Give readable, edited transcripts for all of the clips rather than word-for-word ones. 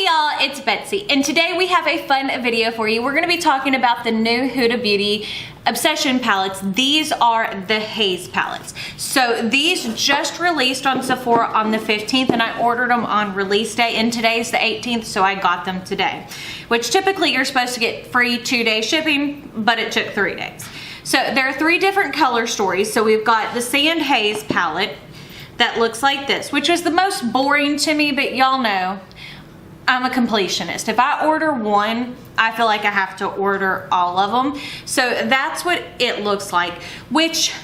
Y'all, it's Betsy, and today we have a fun video for you. We're going to be talking about the new Huda Beauty Obsession palettes. These are the Haze palettes. So these just released on Sephora on the 15th, and I ordered them on release day, and today's the 18th, so I got them today. Which typically you're supposed to get free 2-day shipping, but it took 3 days. So there are 3 different color stories. So we've got the Sand Haze palette that looks like this, which is the most boring to me, but y'all know I'm a completionist. If I order one, I feel like I have to order all of them. So that's what it looks like, which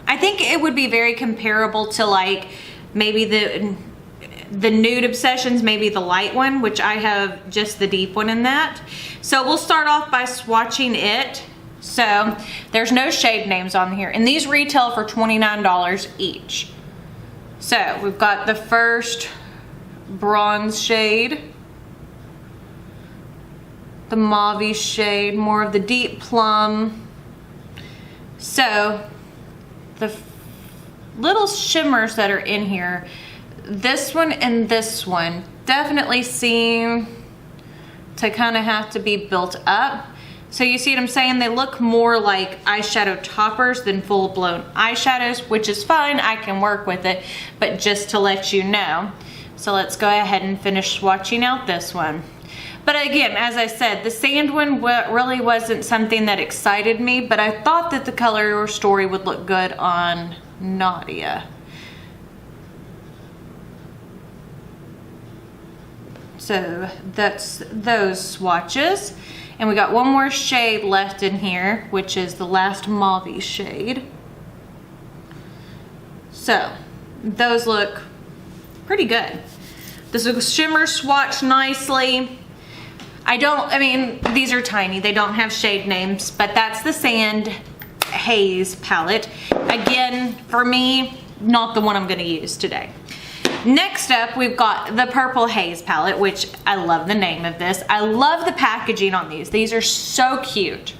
I think it would be very comparable to like maybe the nude Obsessions, maybe the light one, which I have just the deep one in that. So we'll start off by swatching it. So there's no shade names on here, and these retail for $29 each. So we've got the first bronze shade, the mauve shade, more of the deep plum. So the little shimmers that are in here, this one and this one definitely seem to kind of have to be built up. So you see what I'm saying? They look more like eyeshadow toppers than full-blown eyeshadows, which is fine, I can work with it, but just to let you know. So let's go ahead and finish swatching out this one. But again, as I said, the sand one really wasn't something that excited me, but I thought that the color story would look good on Nadia. So that's those swatches. And we got one more shade left in here, which is the last mauve shade. So those look pretty good. This will shimmer swatch nicely. I mean, these are tiny. They don't have shade names, but that's the Sand Haze palette. Again, for me, not the one I'm gonna use today. Next up, we've got the Purple Haze palette, which I love the name of this. I love the packaging on these. These are so cute.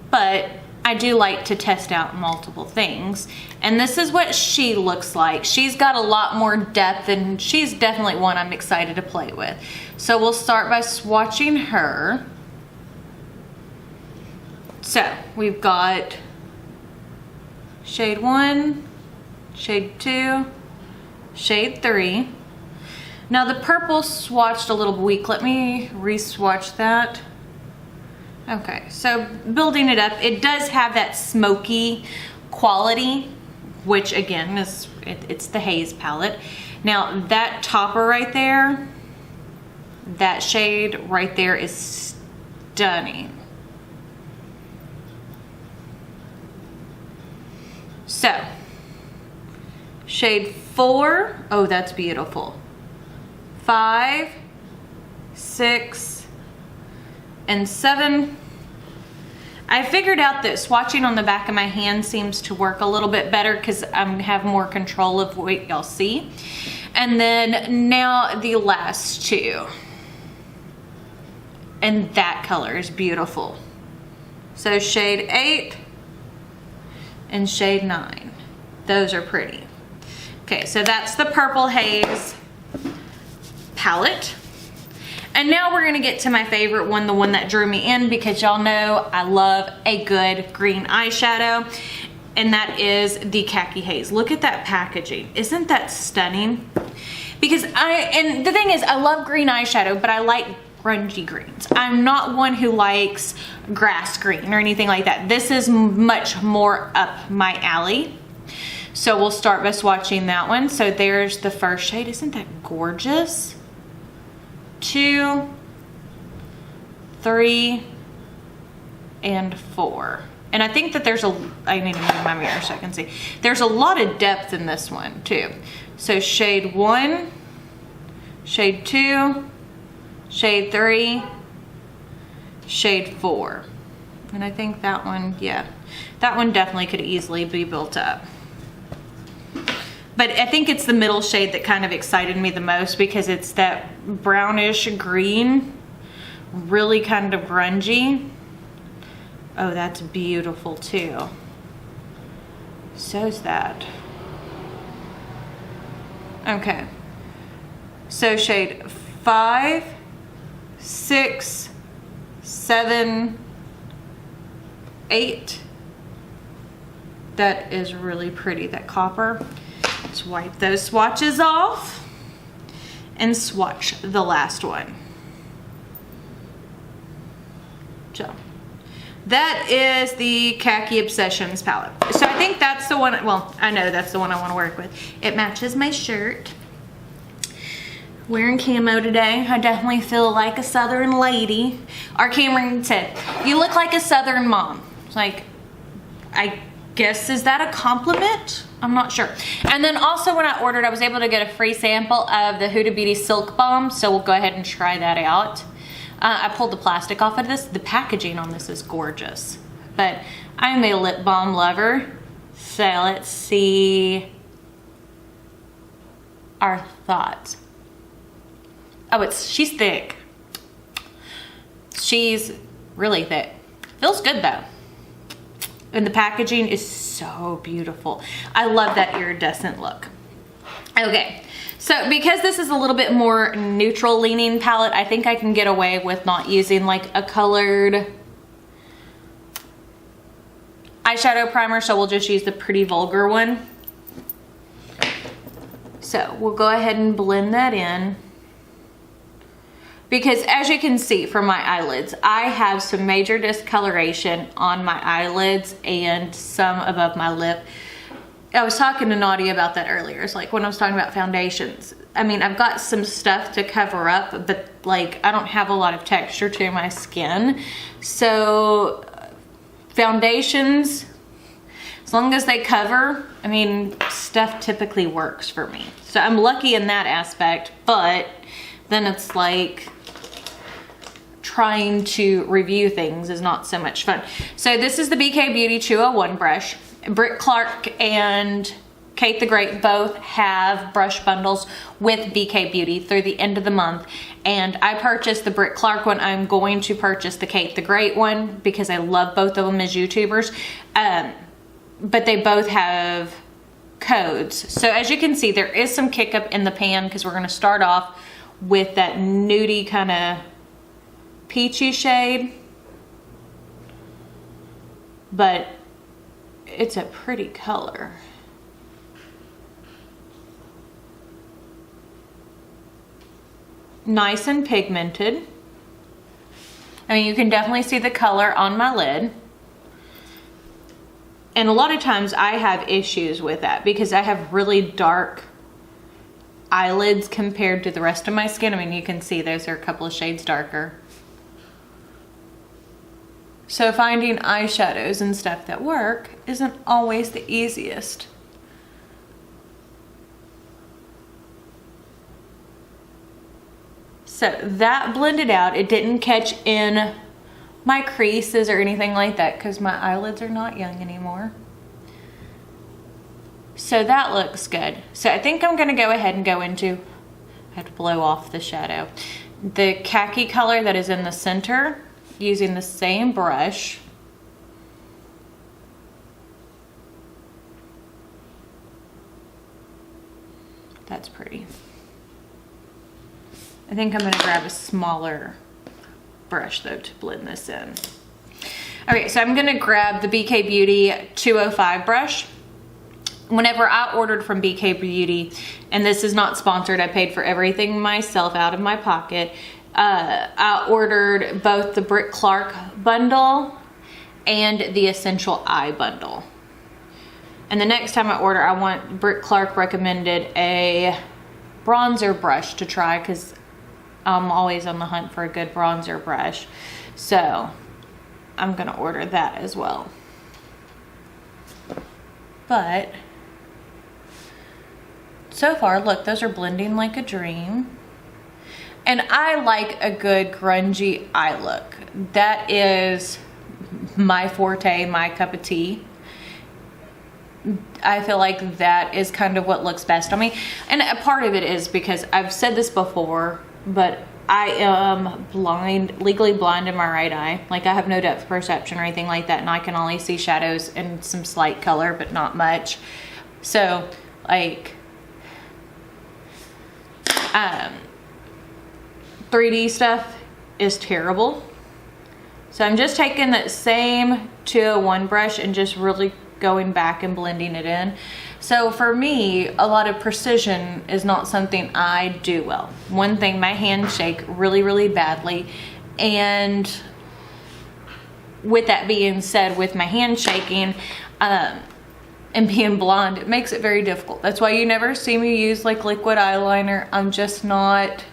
But I do like to test out multiple things. And this is what she looks like. She's got a lot more depth, and she's definitely one I'm excited to play with. So we'll start by swatching her. So we've got shade 1, shade 2, shade 3. Now the purple swatched a little weak. Let me re-swatch that. Okay, so building it up, it does have that smoky quality, which again is, it's the Haze palette. Now that topper right there, that shade right there is stunning. So, shade 4, oh, that's beautiful. 5, 6, and 7. I figured out that swatching on the back of my hand seems to work a little bit better because I have more control of what y'all see. And then now the last 2. And that color is beautiful. So shade 8 and shade 9. Those are pretty. Okay, so that's the Purple Haze palette. And now we're gonna get to my favorite one, the one that drew me in, because y'all know I love a good green eyeshadow, and that is the Khaki Haze. Look at that packaging. Isn't that stunning? Because and the thing is, I love green eyeshadow, but I like grungy greens. I'm not one who likes grass green or anything like that. This is much more up my alley. So we'll start by swatching that one. So there's the first shade. Isn't that gorgeous? 2, 3, and 4. And I think that there's I need to move my mirror so I can see. There's a lot of depth in this one too. So shade 1, shade 2, shade 3, shade 4. And I think that one, yeah, that one definitely could easily be built up. But I think it's the middle shade that kind of excited me the most, because it's that brownish green, really kind of grungy. Oh, that's beautiful too. So's that. Okay. So shade 5, 6, 7, 8. That is really pretty, that copper. Let's wipe those swatches off and swatch the last one. So that is the Khaki Obsessions palette. So I think that's the one, well, I know that's the one I want to work with. It matches my shirt. Wearing camo today. I definitely feel like a Southern lady. Our Cameron said, "You look like a Southern mom." Like, I guess, is that a compliment? I'm not sure. And then also when I ordered, I was able to get a free sample of the Huda Beauty Silk Balm. So we'll go ahead and try that out. I pulled the plastic off of this. The packaging on this is gorgeous. But I'm a lip balm lover. So let's see our thoughts. Oh, she's thick. She's really thick. Feels good though. And the packaging is so beautiful. I love that iridescent look. Okay, so because this is a little bit more neutral leaning palette, I think I can get away with not using like a colored eyeshadow primer, so we'll just use the Pretty Vulgar one. So we'll go ahead and blend that in. Because as you can see from my eyelids, I have some major discoloration on my eyelids and some above my lip. I was talking to Nadia about that earlier. It's like when I was talking about foundations. I mean, I've got some stuff to cover up, but like I don't have a lot of texture to my skin. So foundations, as long as they cover, I mean, stuff typically works for me. So I'm lucky in that aspect, but then it's like trying to review things is not so much fun. So this is the BK Beauty 201 brush. Britt Clark and Kate the Great both have brush bundles with BK Beauty through the end of the month. And I purchased the Britt Clark one. I'm going to purchase the Kate the Great one because I love both of them as YouTubers. But they both have codes. So as you can see, there is some kick up in the pan because we're going to start off with that nudie kind of peachy shade, but it's a pretty color. Nice and pigmented. I mean, you can definitely see the color on my lid. And a lot of times I have issues with that because I have really dark eyelids compared to the rest of my skin. I mean, you can see those are a couple of shades darker. So finding eyeshadows and stuff that work isn't always the easiest. So that blended out. It didn't catch in my creases or anything like that because my eyelids are not young anymore. So that looks good. So I think I'm gonna go ahead and go into, I have to blow off the shadow, the khaki color that is in the center using the same brush. That's pretty. I think I'm gonna grab a smaller brush though to blend this in. Okay, so I'm gonna grab the BK Beauty 205 brush. Whenever I ordered from BK Beauty, and this is not sponsored, I paid for everything myself out of my pocket. I ordered both the Britt Clark bundle and the Essential Eye bundle. And the next time I order, I want, Britt Clark recommended a bronzer brush to try because I'm always on the hunt for a good bronzer brush. So I'm gonna order that as well. But so far, look, those are blending like a dream. And I like a good grungy eye look. That is my forte, my cup of tea. I feel like that is kind of what looks best on me. And a part of it is because I've said this before, but I am blind, legally blind in my right eye. Like I have no depth perception or anything like that. And I can only see shadows and some slight color, but not much. So like, 3D stuff is terrible. So I'm just taking that same 201 brush and just really going back and blending it in. So for me, a lot of precision is not something I do well. One thing, my hands shake really, really badly. And with that being said, with my hand shaking and being blonde, it makes it very difficult. That's why you never see me use like liquid eyeliner. I'm just not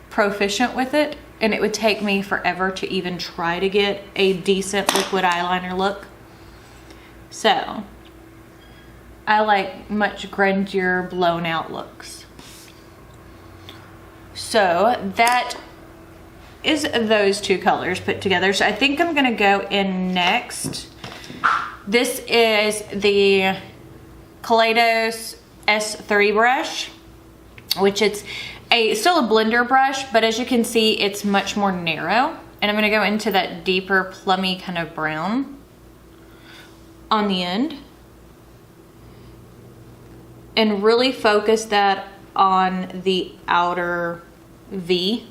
proficient with it. And it would take me forever to even try to get a decent liquid eyeliner look. So I like much grungier, blown out looks. So that is those two colors put together. So I think I'm gonna go in next. This is the Kaleidos S3 brush, which it's still a blender brush, but as you can see, it's much more narrow. And I'm gonna go into that deeper plummy kind of brown on the end and really focus that on the outer V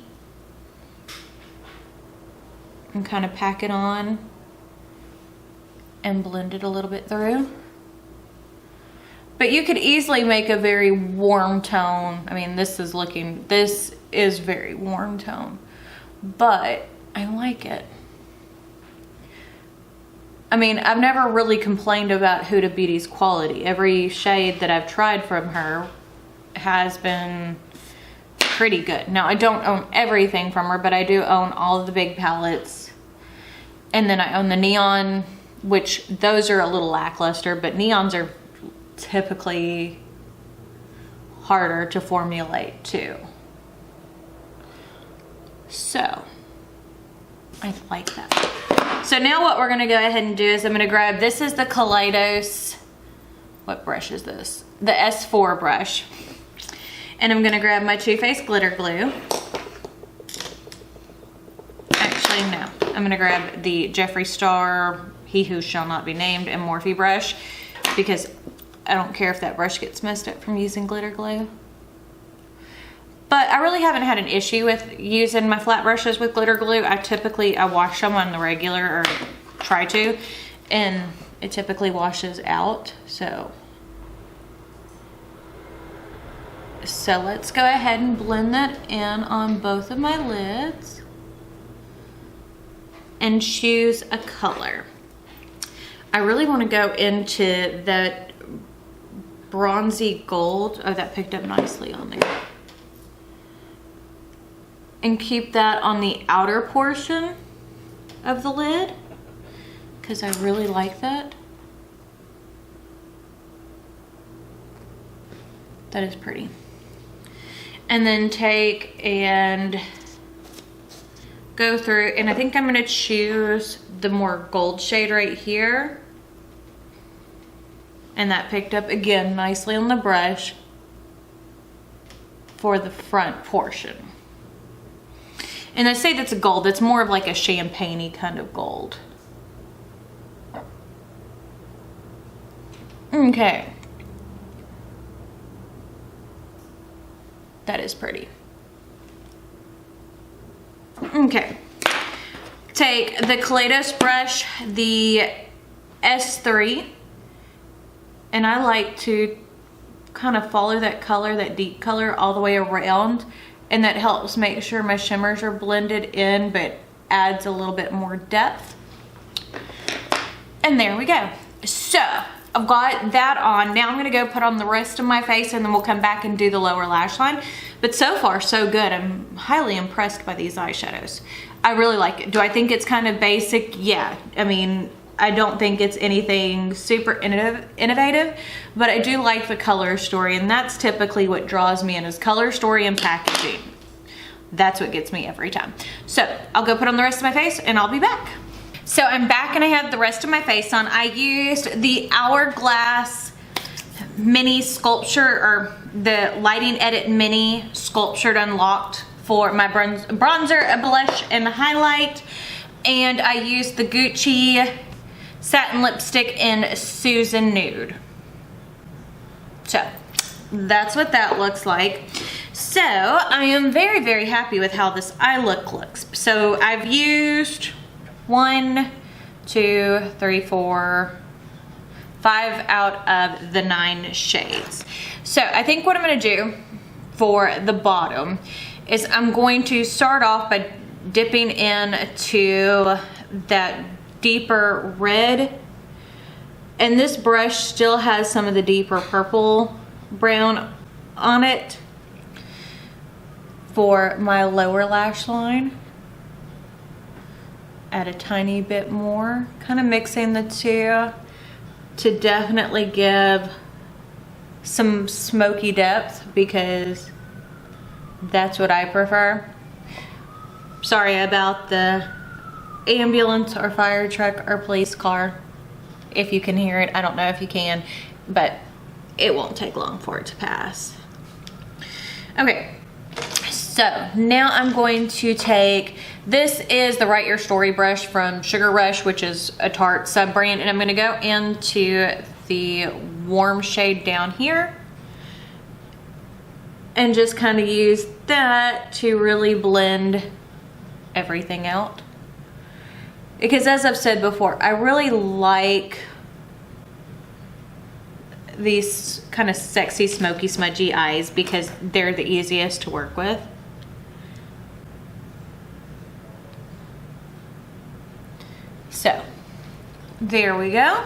and kind of pack it on and blend it a little bit through. But you could easily make a very warm tone. I mean, this is very warm tone, but I like it. I mean, I've never really complained about Huda Beauty's quality. Every shade that I've tried from her has been pretty good. Now, I don't own everything from her, but I do own all of the big palettes. And then I own the neon, which those are a little lackluster, but neons are typically harder to formulate too. So I like that. So now what we're gonna go ahead and do is I'm gonna grab, this is the Kaleidos, what brush is this? The S4 brush. And I'm gonna grab my Too Faced glitter glue. Actually, no. I'm gonna grab the Jeffree Star, He Who Shall Not Be Named, and Morphe brush, because I don't care if that brush gets messed up from using glitter glue. But I really haven't had an issue with using my flat brushes with glitter glue. I wash them on the regular, or try to, and it typically washes out. So let's go ahead and blend that in on both of my lids and choose a color. I really want to go into that bronzy gold. Oh, that picked up nicely on there. And keep that on the outer portion of the lid, because I really like that. That is pretty. And then take and go through, and I think I'm gonna choose the more gold shade right here. And that picked up again nicely on the brush for the front portion. And I say that's a gold, it's more of like a champagne-y kind of gold. Okay. That is pretty. Okay. Take the Kaleidos brush, the S3, and I like to kind of follow that color, that deep color, all the way around, and that helps make sure my shimmers are blended in, but adds a little bit more depth. And there we go. So I've got that on. Now I'm gonna go put on the rest of my face, and then we'll come back and do the lower lash line. But so far, so good. I'm highly impressed by these eyeshadows. I really like it. Do I think it's kind of basic? Yeah. I mean, I don't think it's anything super innovative, but I do like the color story, and that's typically what draws me in, is color story and packaging. That's what gets me every time. So I'll go put on the rest of my face, and I'll be back. So I'm back, and I have the rest of my face on. I used the Hourglass Mini Sculpture, or the Lighting Edit Mini Sculptured Unlocked for my bronzer, a blush, and a highlight. And I used the Gucci Satin Lipstick in Susan Nude. So that's what that looks like. So I am very, very happy with how this eye look looks. So I've used 1, 2, 3, 4, 5 out of the 9 shades. So I think what I'm gonna do for the bottom is I'm going to start off by dipping into that deeper red. And this brush still has some of the deeper purple brown on it for my lower lash line. Add a tiny bit more, kind of mixing the two to definitely give some smoky depth, because that's what I prefer. Sorry about the ambulance or fire truck or police car. If you can hear it, I don't know if you can, but it won't take long for it to pass. Okay, so now I'm going to take, this is the Write Your Story brush from Sugar Rush, which is a Tarte sub-brand, and I'm gonna go into the warm shade down here and just kind of use that to really blend everything out. Because as I've said before, I really like these kind of sexy, smoky, smudgy eyes because they're the easiest to work with. So, there we go.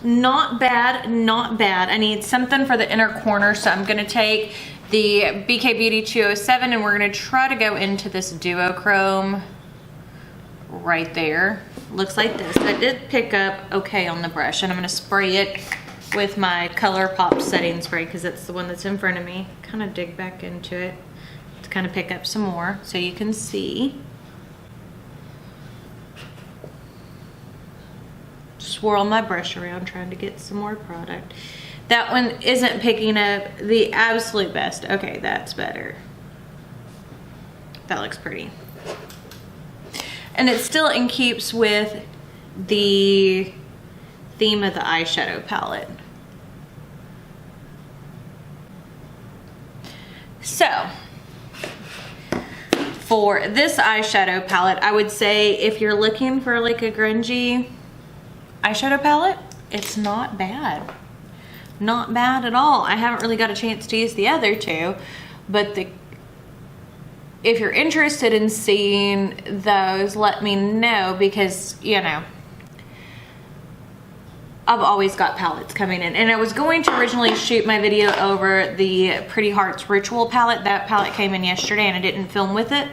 Not bad, not bad. I need something for the inner corner, so I'm gonna take the BK Beauty 207 and we're gonna try to go into this duochrome right there. Looks like this. I did pick up okay on the brush, and I'm gonna spray it with my ColourPop setting spray because it's the one that's in front of me. Kind of dig back into it to kind of pick up some more so you can see. Swirl my brush around trying to get some more product. That one isn't picking up the absolute best. Okay, that's better. That looks pretty. And it's still in keeps with the theme of the eyeshadow palette. So, for this eyeshadow palette, I would say if you're looking for like a grungy eyeshadow palette, it's not bad. Not bad at all. I haven't really got a chance to use the other two, but if you're interested in seeing those, let me know, because, you know, I've always got palettes coming in. And I was going to originally shoot my video over the Pretty Hearts Ritual palette. That palette came in yesterday and I didn't film with it.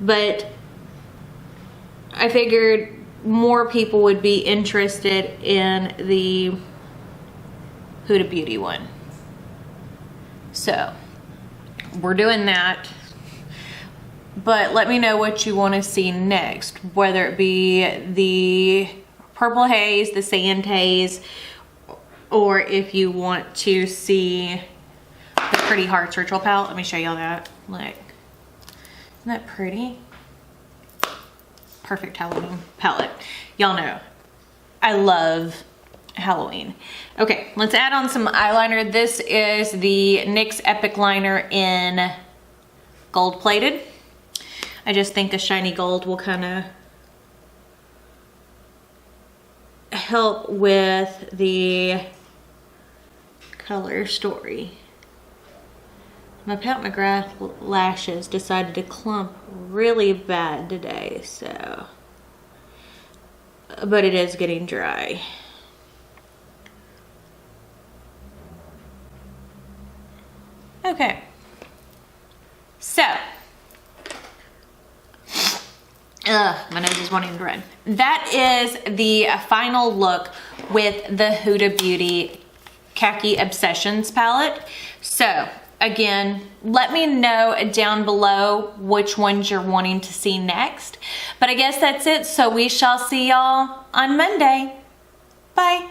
But I figured more people would be interested in the Huda Beauty one. So, we're doing that. But let me know what you want to see next, whether it be the Purple Haze, the Sand Haze, or if you want to see the Pretty Hearts Ritual palette. Let me show y'all that. Look, isn't that pretty? Perfect Halloween palette. Y'all know I love Halloween. Okay, let's add on some eyeliner. This is the NYX Epic Liner in Gold Plated. I just think a shiny gold will kind of help with the color story. My Pat McGrath lashes decided to clump really bad today, so, but it is getting dry. Okay, so, my nose is wanting to run. That is the final look with the Huda Beauty Khaki Obsessions palette. So, again, let me know down below which ones you're wanting to see next. But I guess that's it, so we shall see y'all on Monday. Bye.